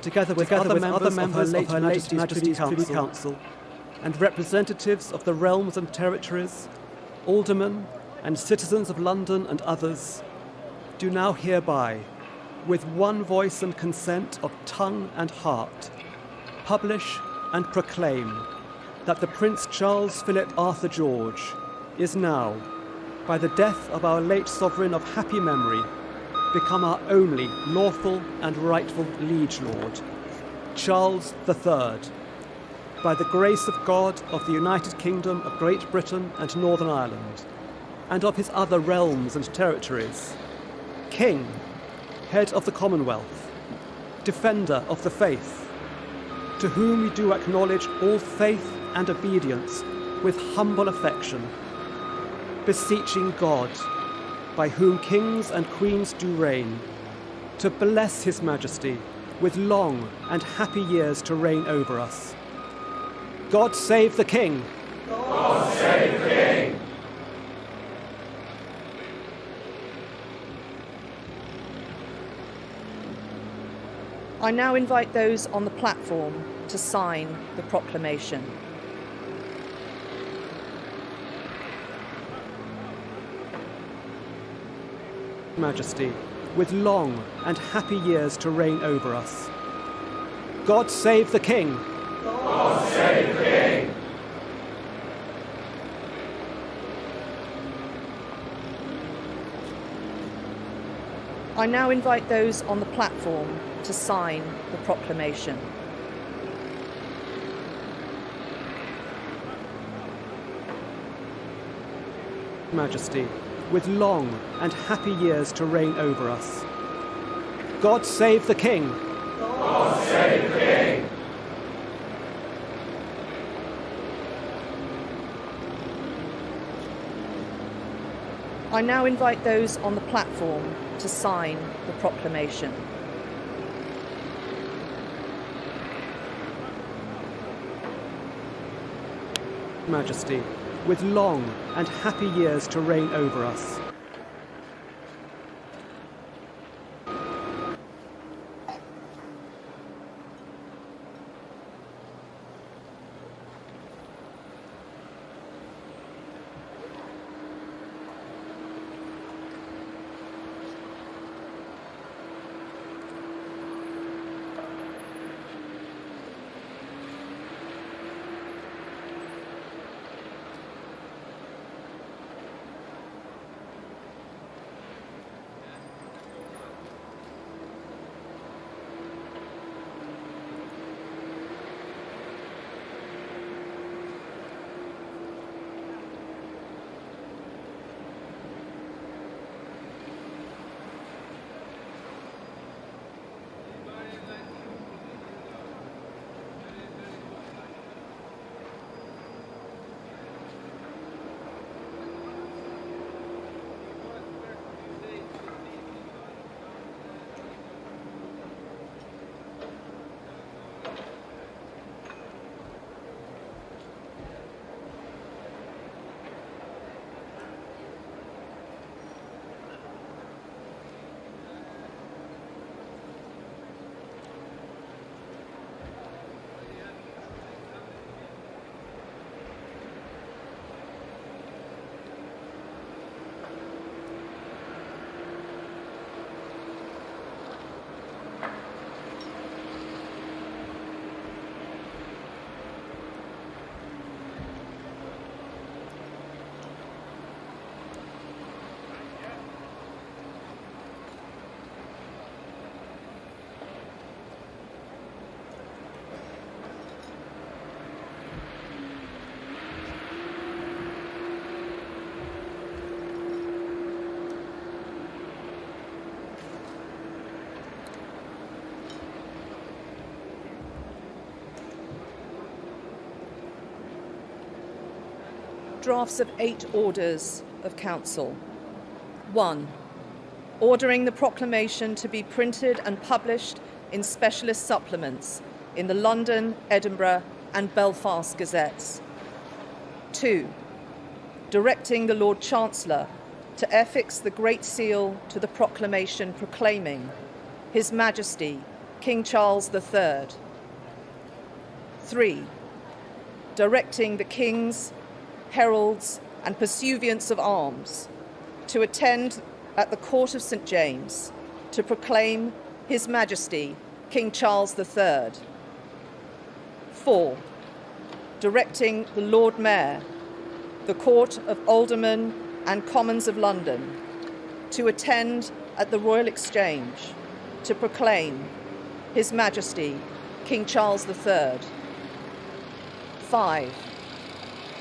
together with other members of her late Majesty's Privy Council, and representatives of the realms and territories, aldermen and citizens of London and others, do now hereby, with one voice and consent of tongue and heart, publish and proclaim that the Prince Charles Philip Arthur George is now, by the death of our late sovereign of happy memory, become our only lawful and rightful liege lord, Charles III, by the grace of God of the United Kingdom of Great Britain and Northern Ireland, and of his other realms and territories, King, head of the Commonwealth, defender of the faith, to whom we do acknowledge all faith and obedience with humble affection, beseeching God, by whom kings and queens do reign, to bless his majesty with long and happy years to reign over us. God save the King! God save the King! I now invite those on the platform to sign the proclamation. Majesty, with long and happy years to reign over us. God save the King! God save the King! I now invite those on the platform to sign the proclamation. Majesty, with long and happy years to reign over us. God save the King! God save the King! I now invite those on the platform to sign the proclamation. Majesty, with long and happy years to reign over us. Drafts of 8 orders of council. 1. Ordering the proclamation to be printed and published in specialist supplements in the London, Edinburgh and Belfast Gazettes. 2. Directing the Lord Chancellor to affix the Great Seal to the proclamation proclaiming His Majesty, King Charles III. 3. Directing the kings, heralds, and pursuivants of arms to attend at the Court of St. James to proclaim His Majesty King Charles III. 4. Directing the Lord Mayor, the Court of Aldermen and Commons of London to attend at the Royal Exchange to proclaim His Majesty King Charles III. 5.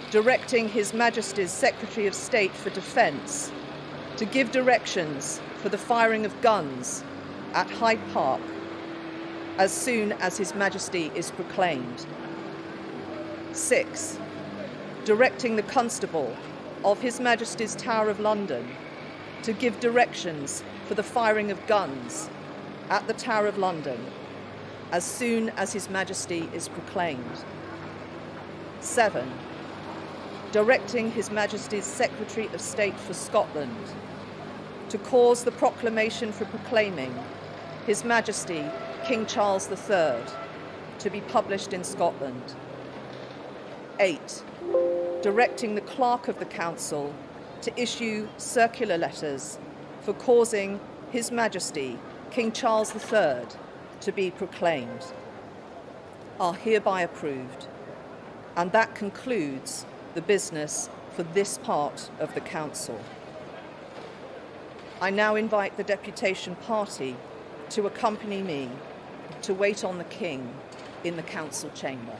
Directing His Majesty's Secretary of State for Defence to give directions for the firing of guns at Hyde Park as soon as His Majesty is proclaimed. 6. Directing the Constable of His Majesty's Tower of London to give directions for the firing of guns at the Tower of London as soon as His Majesty is proclaimed. 7. Directing His Majesty's Secretary of State for Scotland to cause the proclamation for proclaiming His Majesty King Charles III to be published in Scotland. 8. Directing the Clerk of the Council to issue circular letters for causing His Majesty King Charles III to be proclaimed are hereby approved. And that concludes the business for this part of the Council. I now invite the deputation party to accompany me to wait on the King in the Council chamber.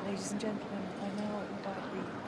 Ladies and gentlemen, I now invite the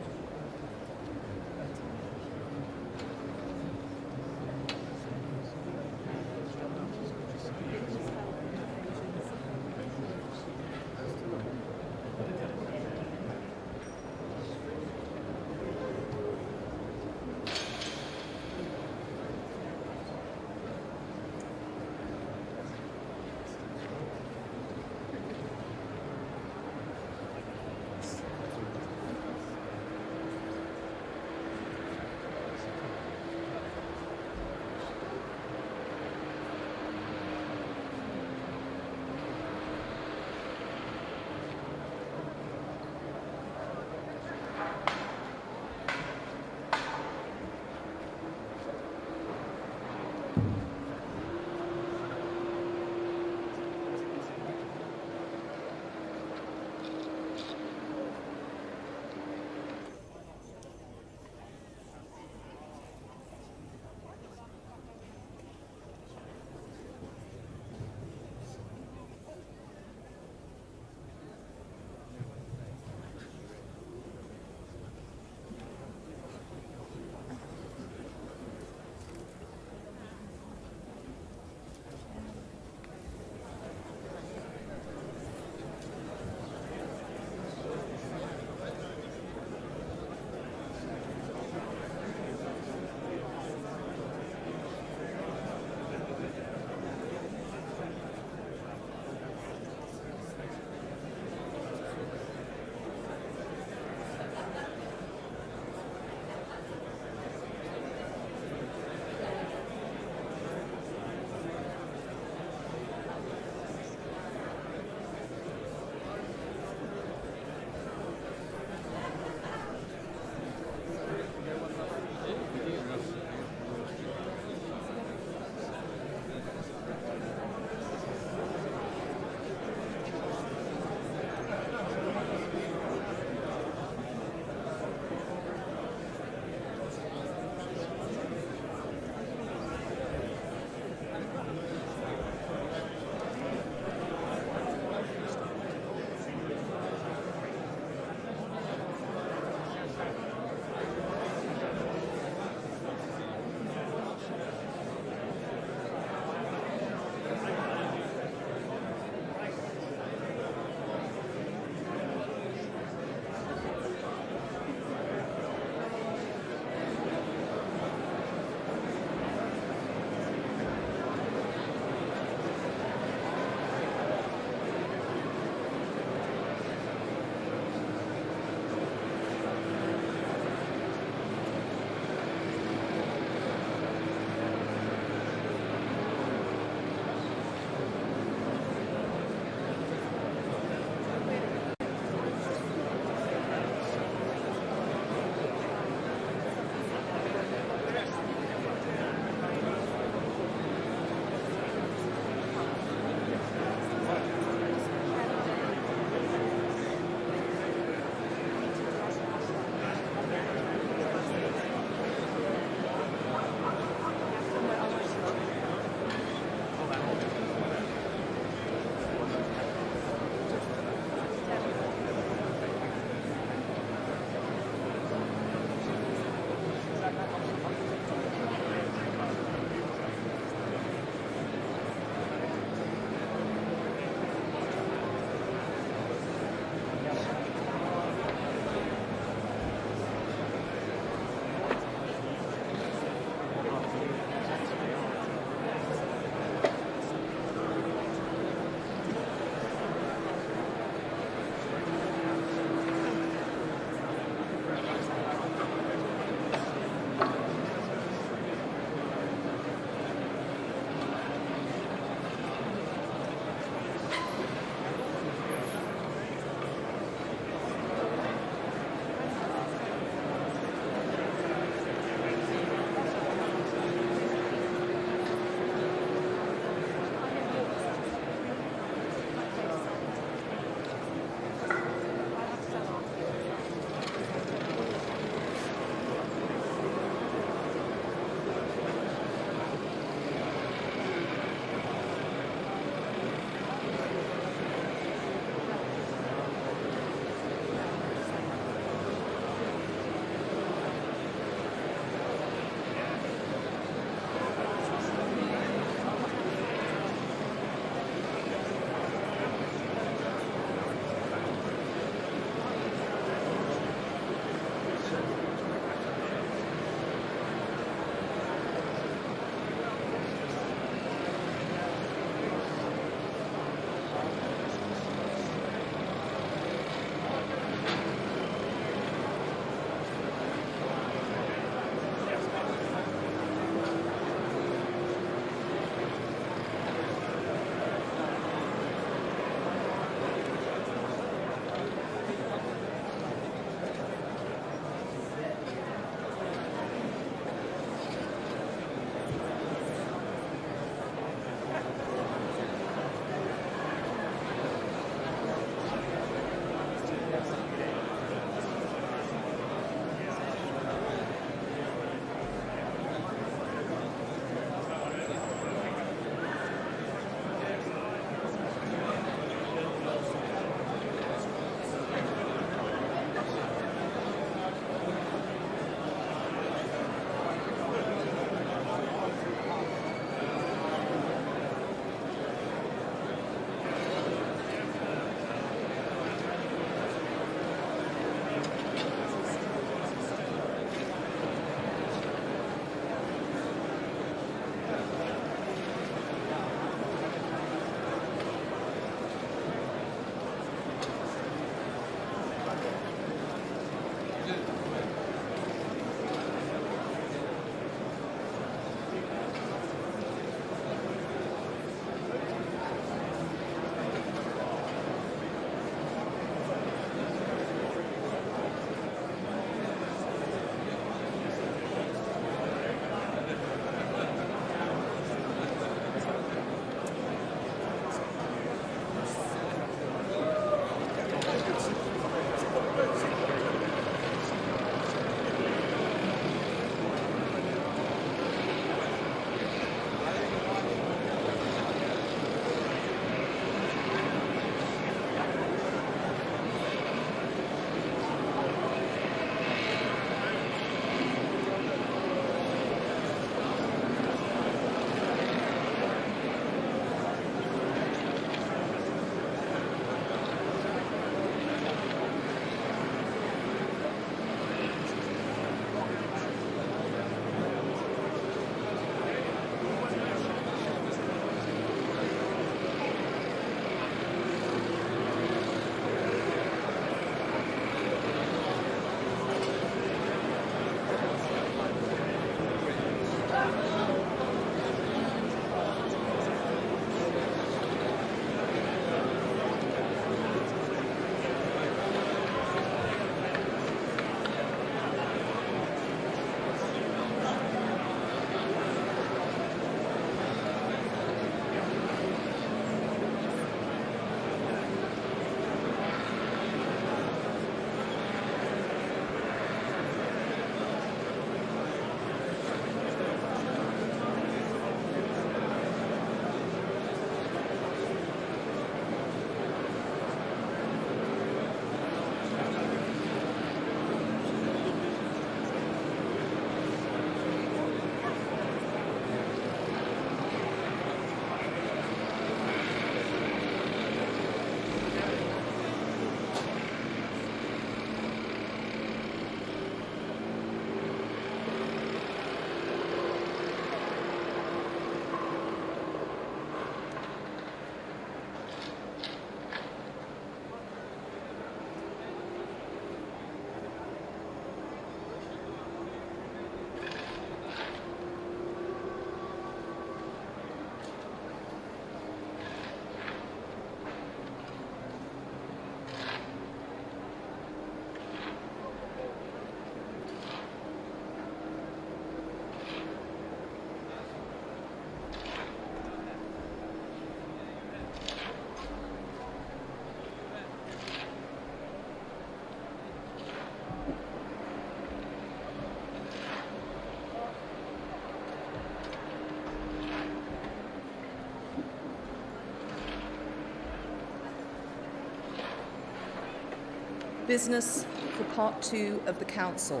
Business for Part 2 of the Council.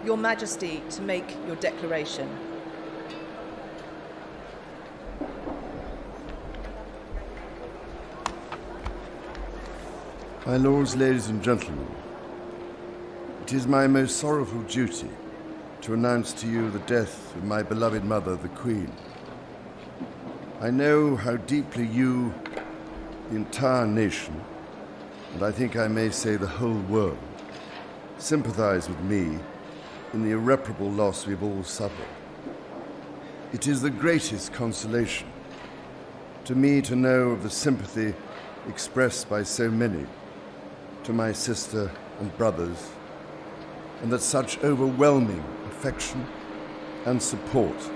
Your Majesty, to make your declaration. My lords, ladies and gentlemen, it is my most sorrowful duty to announce to you the death of my beloved mother, the Queen. I know how deeply you, the entire nation, and I think I may say the whole world, sympathize with me in the irreparable loss we've all suffered. It is the greatest consolation to me to know of the sympathy expressed by so many to my sister and brothers, and that such overwhelming affection and support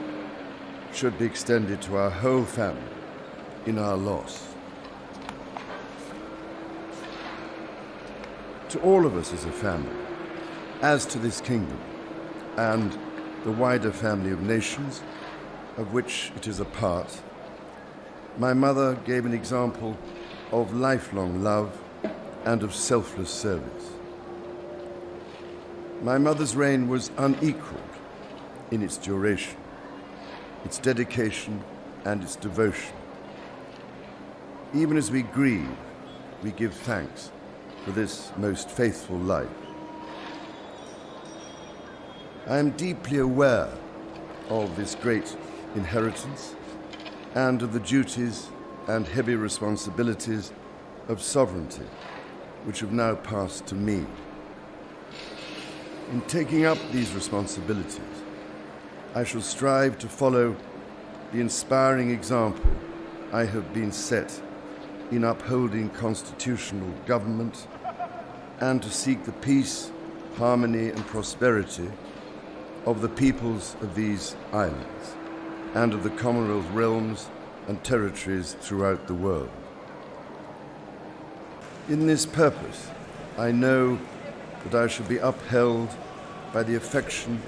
should be extended to our whole family in our loss. To all of us as a family, as to this kingdom, and the wider family of nations of which it is a part, my mother gave an example of lifelong love and of selfless service. My mother's reign was unequaled in its duration, its dedication, and its devotion. Even as we grieve, we give thanks for this most faithful life. I am deeply aware of this great inheritance and of the duties and heavy responsibilities of sovereignty which have now passed to me. In taking up these responsibilities, I shall strive to follow the inspiring example I have been set in upholding constitutional government and to seek the peace, harmony, and prosperity of the peoples of these islands and of the Commonwealth realms and territories throughout the world. In this purpose, I know that I shall be upheld by the affection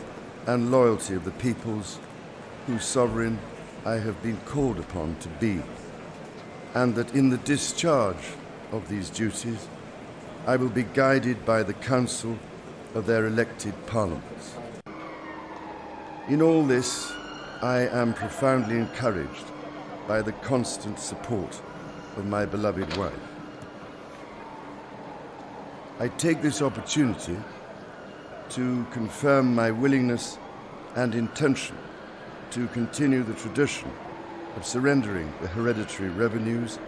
and loyalty of the peoples whose sovereign I have been called upon to be, and that in the discharge of these duties, I will be guided by the counsel of their elected parliaments. In all this, I am profoundly encouraged by the constant support of my beloved wife. I take this opportunity to confirm my willingness and intention to continue the tradition of surrendering the hereditary revenues,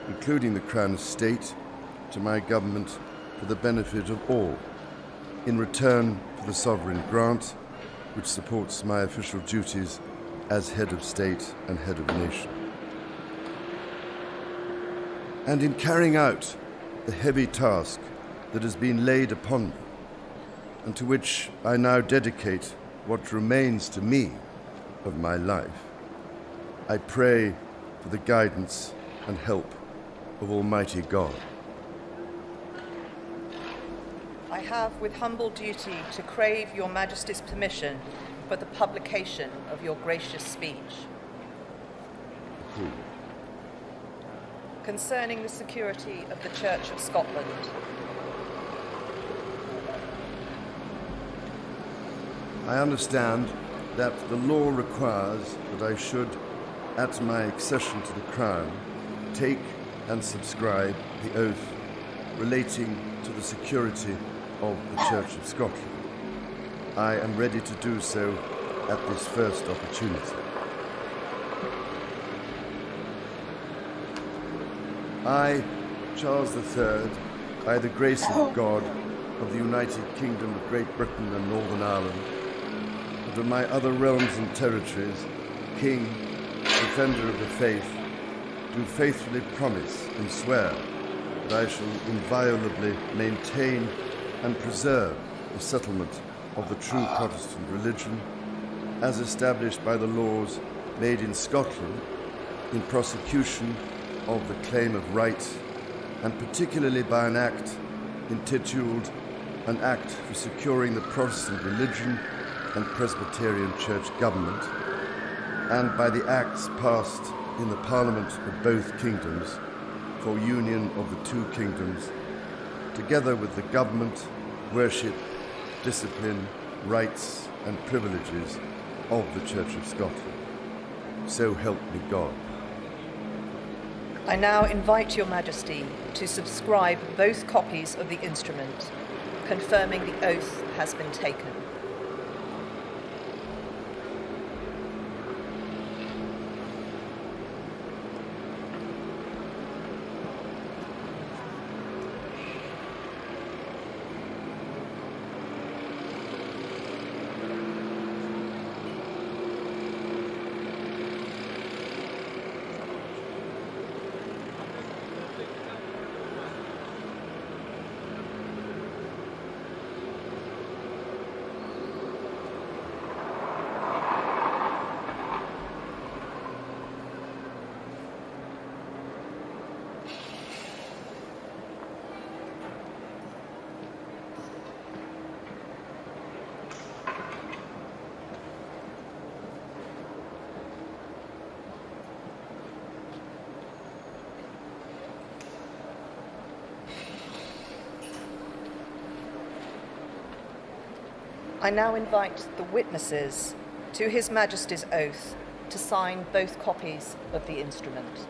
including the Crown Estate, to my government for the benefit of all, in return for the sovereign grant, which supports my official duties as head of state and head of nation. And in carrying out the heavy task that has been laid upon me, and to which I now dedicate what remains to me of my life, I pray for the guidance and help of Almighty God. I have with humble duty to crave your Majesty's permission for the publication of your gracious speech. Concerning the security of the Church of Scotland. I understand that the law requires that I should, at my accession to the Crown, take and subscribe the oath relating to the security of the Church of Scotland. I am ready to do so at this first opportunity. I, Charles III, by the grace of God, of the United Kingdom of Great Britain and Northern Ireland, and of my other realms and territories, King, Defender of the Faith, do faithfully promise and swear that I shall inviolably maintain and preserve the settlement of the true Protestant religion as established by the laws made in Scotland in prosecution of the claim of right, and particularly by an act intituled An Act for Securing the Protestant Religion and Presbyterian Church Government, and by the acts passed in the Parliament of both kingdoms for union of the two kingdoms, together with the government, worship, discipline, rights and privileges of the Church of Scotland. So help me God. I now invite Your Majesty to subscribe both copies of the instrument, confirming the oath has been taken. I now invite the witnesses to His Majesty's oath to sign both copies of the instrument.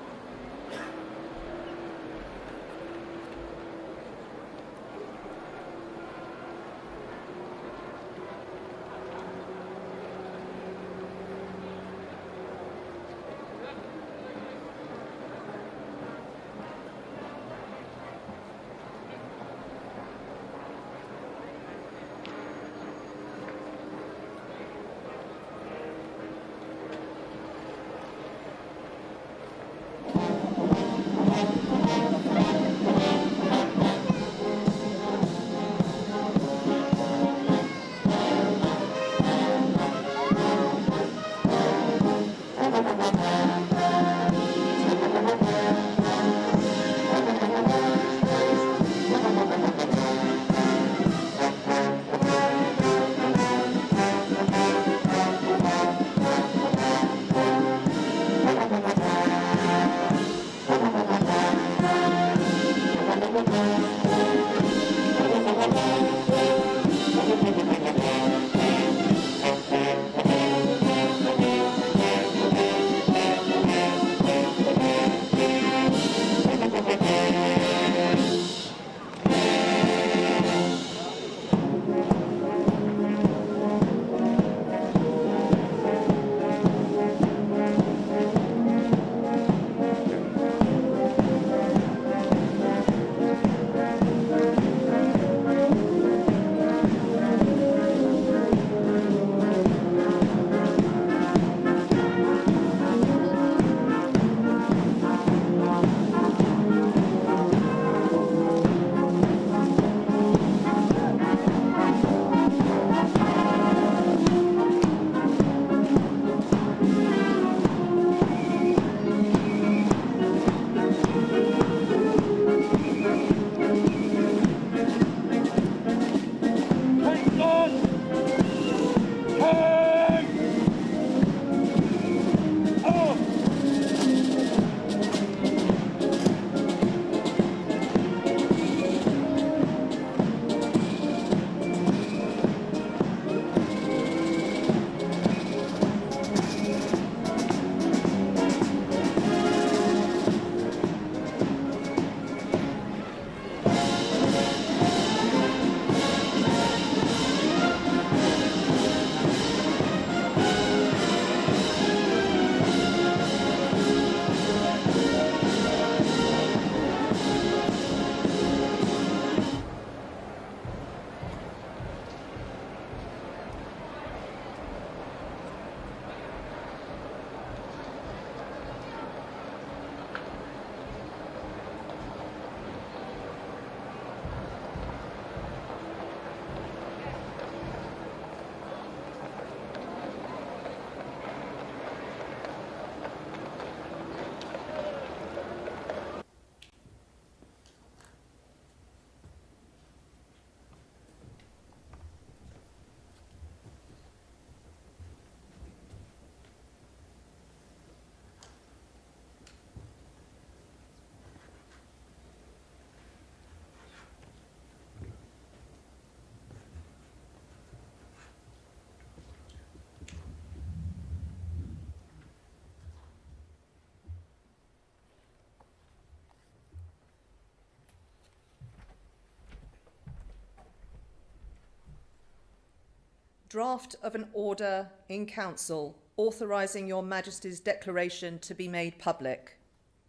Draft of an order in Council authorising Your Majesty's declaration to be made public.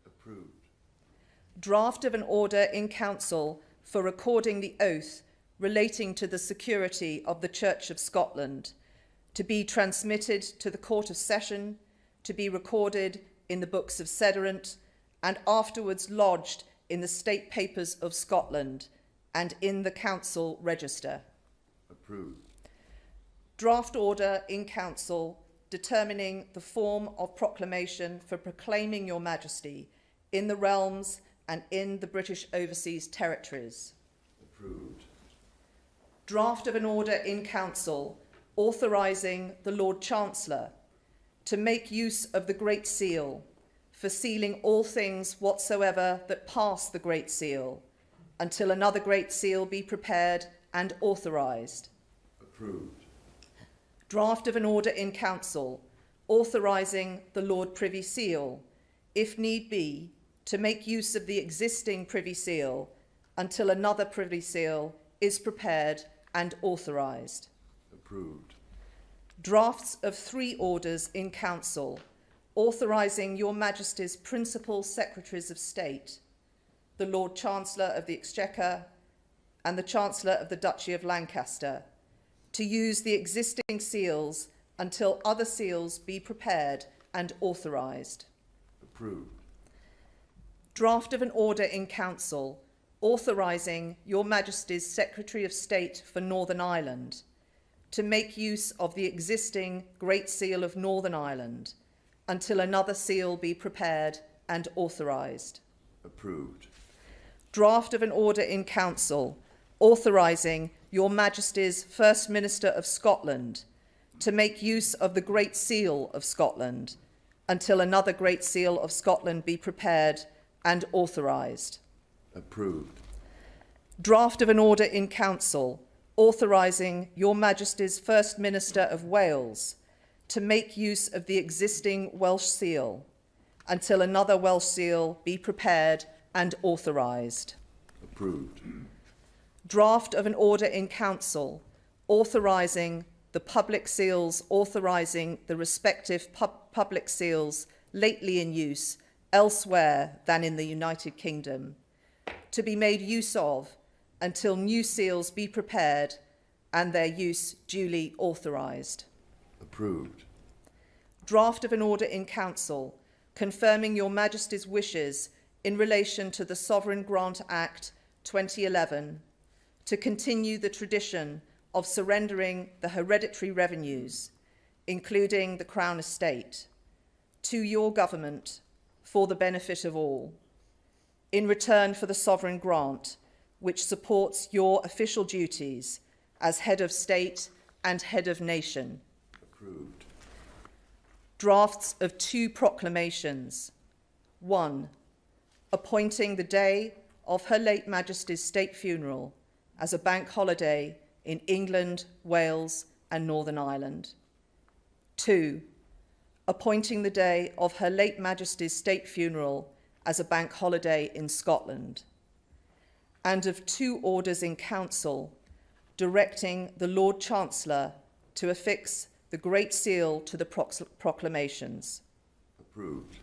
Approved. Draft of an order in Council for recording the oath relating to the security of the Church of Scotland, to be transmitted to the Court of Session, to be recorded in the Books of Sediment, and afterwards lodged in the State Papers of Scotland and in the Council Register. Approved. Draft order in Council determining the form of proclamation for proclaiming Your Majesty in the realms and in the British Overseas Territories. Approved. Draft of an order in Council authorising the Lord Chancellor to make use of the Great Seal for sealing all things whatsoever that pass the Great Seal until another Great Seal be prepared and authorised. Approved. Draft of an order in Council authorising the Lord Privy Seal, if need be, to make use of the existing Privy Seal until another Privy Seal is prepared and authorised. Approved. Drafts of 3 orders in Council authorising Your Majesty's principal Secretaries of State, the Lord Chancellor of the Exchequer and the Chancellor of the Duchy of Lancaster, to use the existing seals until other seals be prepared and authorised. Approved. Draft of an order in Council authorising Your Majesty's Secretary of State for Northern Ireland to make use of the existing Great Seal of Northern Ireland until another seal be prepared and authorised. Approved. Draft of an order in Council authorising Your Majesty's First Minister of Scotland to make use of the Great Seal of Scotland until another Great Seal of Scotland be prepared and authorised. Approved. Draft of an order in Council authorising Your Majesty's First Minister of Wales to make use of the existing Welsh Seal until another Welsh Seal be prepared and authorised. Approved. Draft of an order in Council authorising the public seals authorising the respective public seals lately in use elsewhere than in the United Kingdom to be made use of until new seals be prepared and their use duly authorised. Approved. Draft of an order in Council confirming Your Majesty's wishes in relation to the Sovereign Grant Act 2011 to continue the tradition of surrendering the hereditary revenues, including the Crown Estate, to your government for the benefit of all, in return for the sovereign grant, which supports your official duties as head of state and head of nation. Approved. Drafts of 2 proclamations. 1. Appointing the day of Her late Majesty's state funeral as a bank holiday in England, Wales and Northern Ireland. 2. Appointing the day of Her late Majesty's state funeral as a bank holiday in Scotland. And of 2 orders in Council directing the Lord Chancellor to affix the Great Seal to the proclamations. Approved.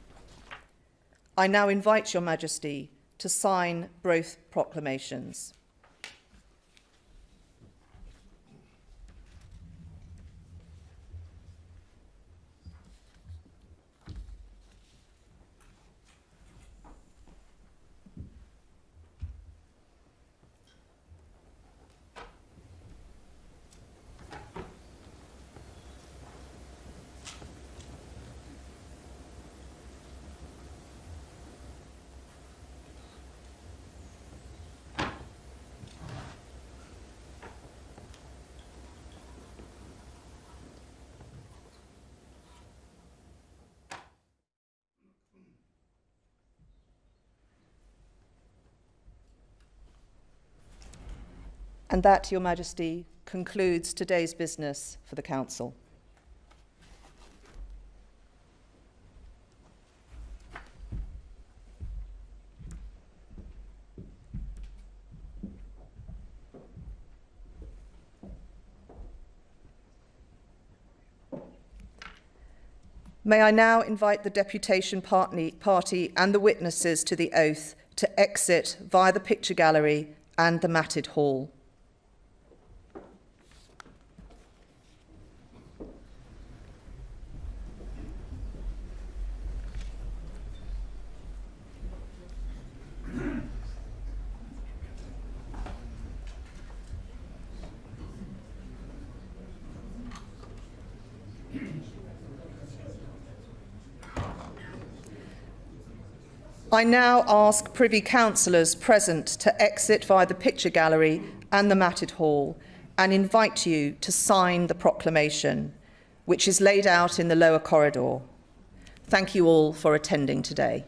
I now invite Your Majesty to sign both proclamations. And that, Your Majesty, concludes today's business for the Council. May I now invite the deputation party and the witnesses to the oath to exit via the picture gallery and the matted hall. I now ask Privy Councillors present to exit via the picture gallery and the matted hall and invite you to sign the proclamation, which is laid out in the lower corridor. Thank you all for attending today.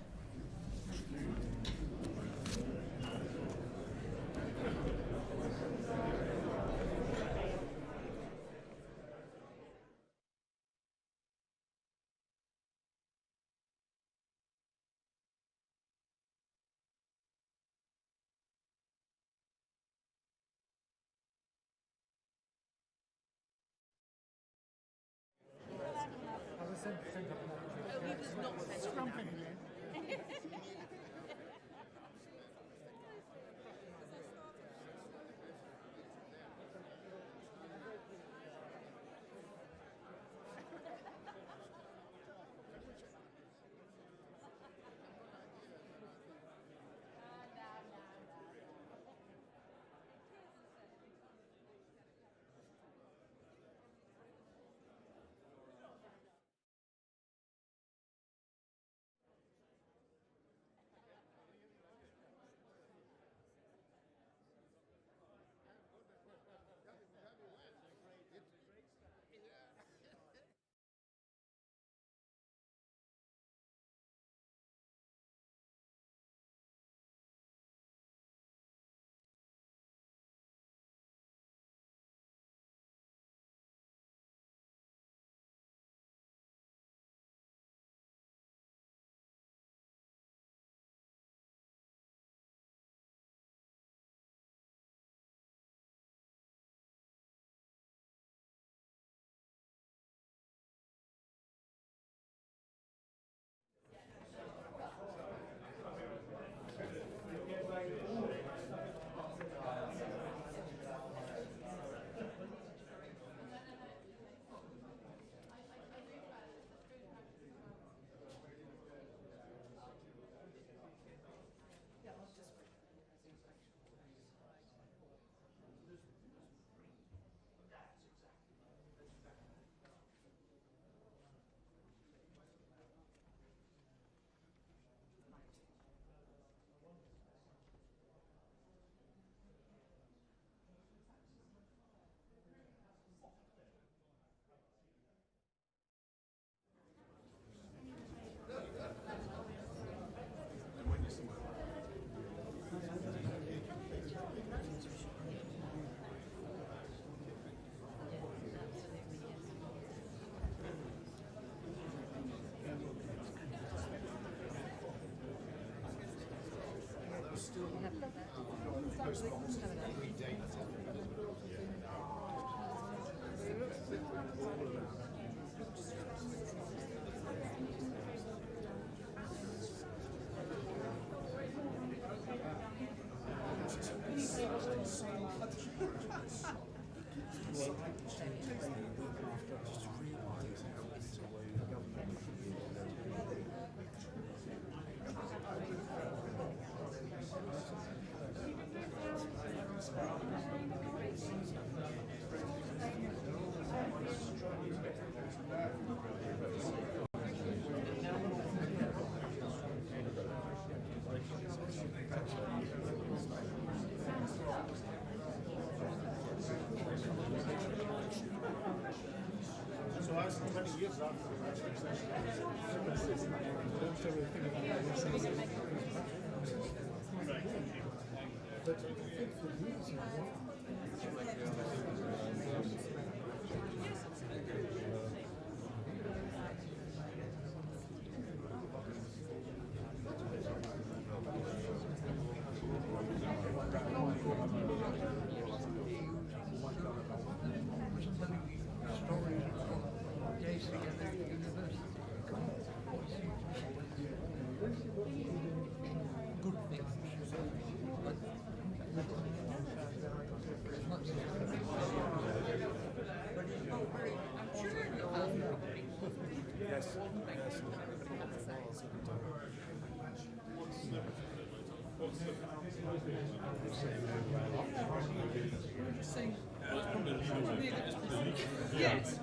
Yes.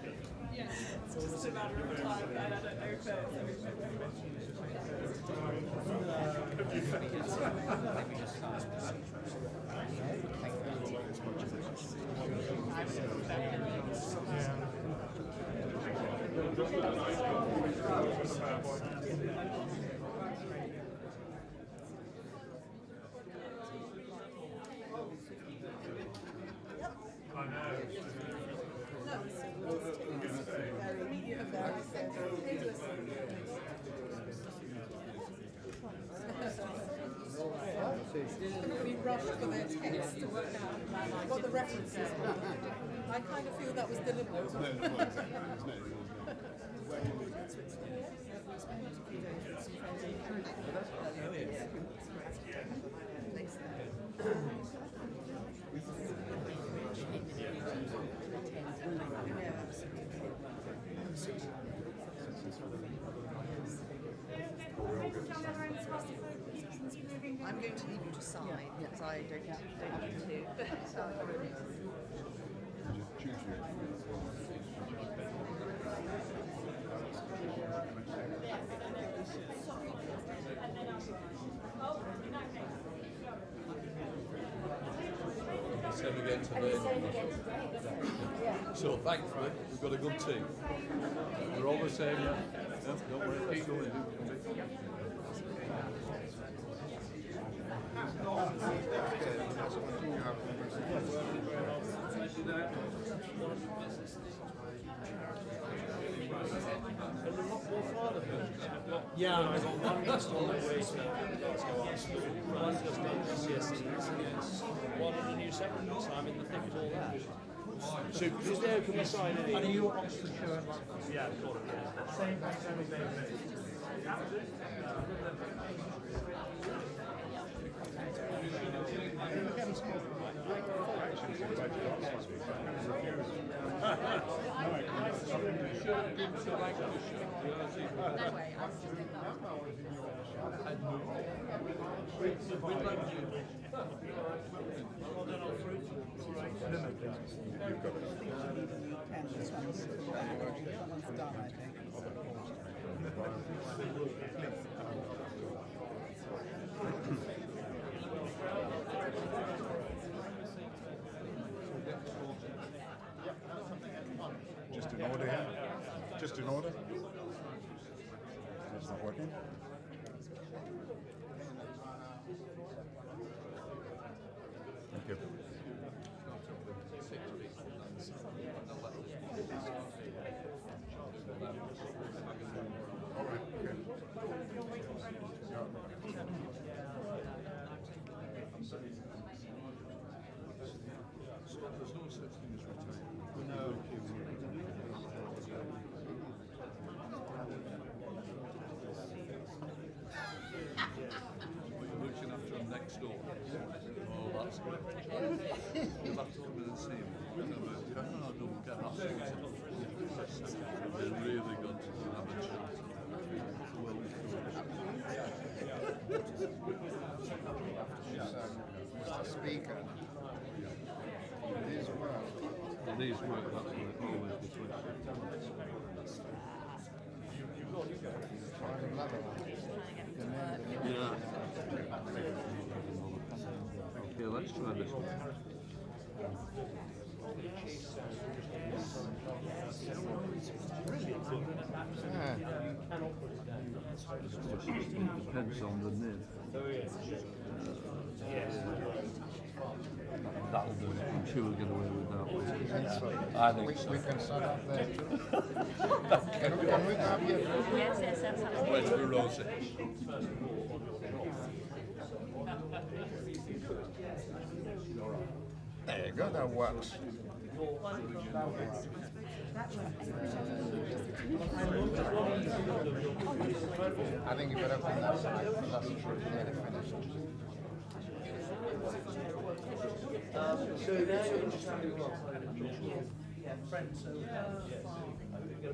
It's just a matter of time, and I don't know if We rushed for their text to work out what the references were. I kind of feel that was deliberate. I'm going to leave you to sign because I don't need to. Same again today. So thankfully, we've got a good team. We're all the same. No, don't worry, keep going. Yeah, I've got one just on the way to go up school, one just done GCSEs, one on a new secondary, so I'm in the thick of all that. So, is there, can we sign any? Are you Oxfordshire? Yeah, of course. Yeah. Just in order here. Just in order. It's not working. Thank you. All right. Okay. There's no such thing as retirement. No. But you're looking after them next door. Oh, that's good. You'll have to come in and see me. No, don't get that sorted. They're really going to have a chat. Mr. Speaker. These work. And these work, that's what it always gets twisted. Yeah. Okay, let's try this one. Depends on the nib. That'll do. I'm sure we'll get away with that. I think so. We can start up there too. Can we have here? Yes, absolutely. Where's the rosy? There you go, that works. I think you better open that side because that's nearly finished. So now you're interested yeah, friends. So thank you.